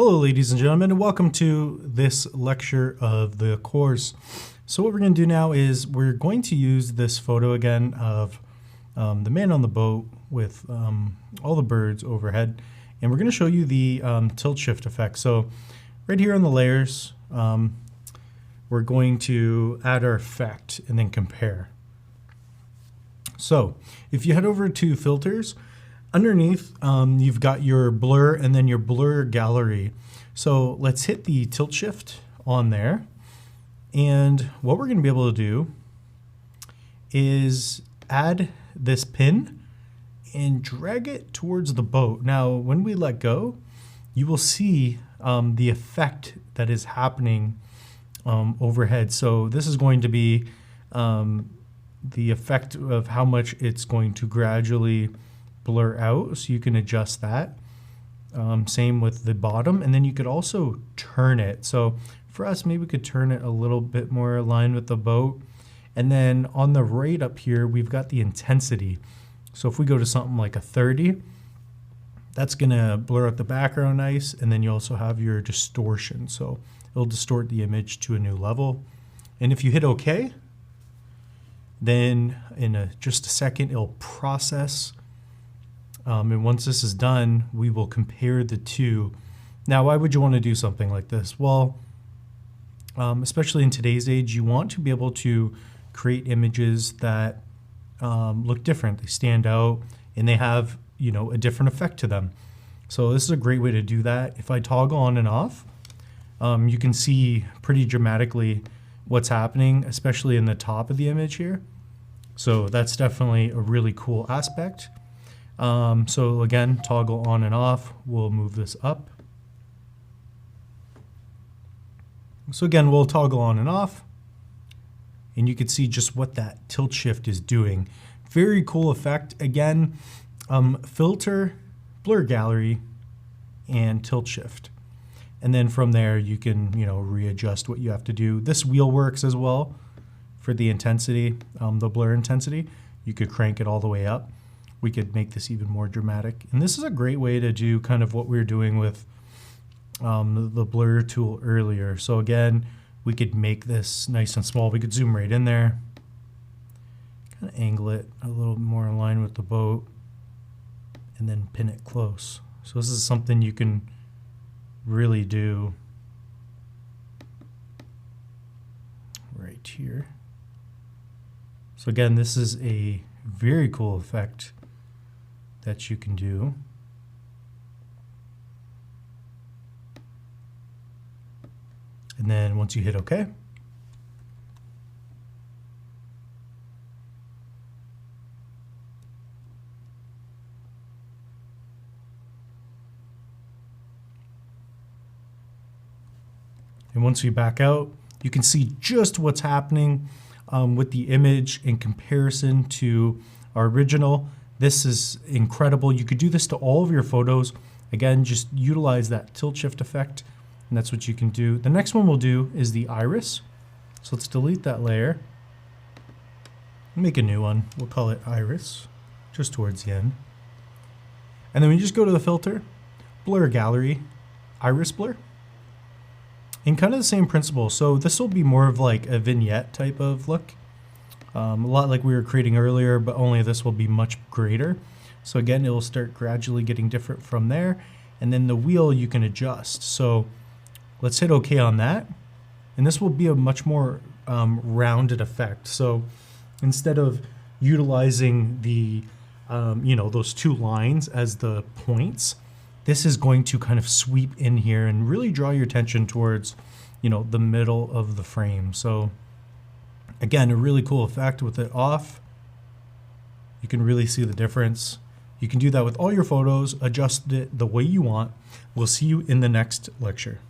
Hello ladies and gentlemen, and welcome to this lecture of the course. So what we're going to do now is we're going to use this photo again of the man on the boat with all the birds overhead, and we're going to show you the tilt shift effect. So right here on the layers, we're going to add our effect and then compare. So if you head over to filters, underneath, you've got your blur and then your blur gallery. So let's hit the tilt shift on there. And what we're going to be able to do is add this pin and drag it towards the boat. Now, when we let go, you will see the effect that is happening overhead. So this is going to be the effect of how much it's going to gradually blur out, so you can adjust that. Same with the bottom, and then you could also turn it. So for us, maybe we could turn it a little bit more aligned with the boat. And then on the right up here, we've got the intensity. So if we go to something like a 30, that's gonna blur out the background nice, and then you also have your distortion. So it'll distort the image to a new level. And if you hit OK, then in just a second, it'll process. And once this is done, we will compare the two. Now, why would you want to do something like this? Well, especially in today's age, you want to be able to create images that look different. They stand out and they have, a different effect to them. So this is a great way to do that. If I toggle on and off, you can see pretty dramatically what's happening, especially in the top of the image here. So that's definitely a really cool aspect. So again, toggle on and off, we'll move this up. So again, we'll toggle on and off, and you can see just what that tilt shift is doing. Very cool effect. Again, filter, blur gallery, and tilt shift. And then from there, you can, readjust what you have to do. This wheel works as well for the intensity, the blur intensity. You could crank it all the way up. We could make this even more dramatic. And this is a great way to do kind of what we were doing with the blur tool earlier. So again, we could make this nice and small. We could zoom right in there, kind of angle it a little more in line with the boat, and then pin it close. So this is something you can really do right here. So again, this is a very cool effect that you can do. And then once you hit OK, and once we back out, you can see just what's happening with the image in comparison to our original. This is incredible. You could do this to all of your photos. Again, just utilize that tilt shift effect, and that's what you can do. The next one we'll do is the iris. So let's delete that layer. Make a new one. We'll call it iris, just towards the end. And then we just go to the filter, blur gallery, iris blur. And kind of the same principle. So this will be more of like a vignette type of look. A lot like we were creating earlier, but only this will be much greater. So again, it will start gradually getting different from there. And then the wheel you can adjust. So let's hit OK on that. And this will be a much more rounded effect. So instead of utilizing the, those two lines as the points, this is going to kind of sweep in here and really draw your attention towards, the middle of the frame. So again, a really cool effect with it off. You can really see the difference. You can do that with all your photos, adjust it the way you want. We'll see you in the next lecture.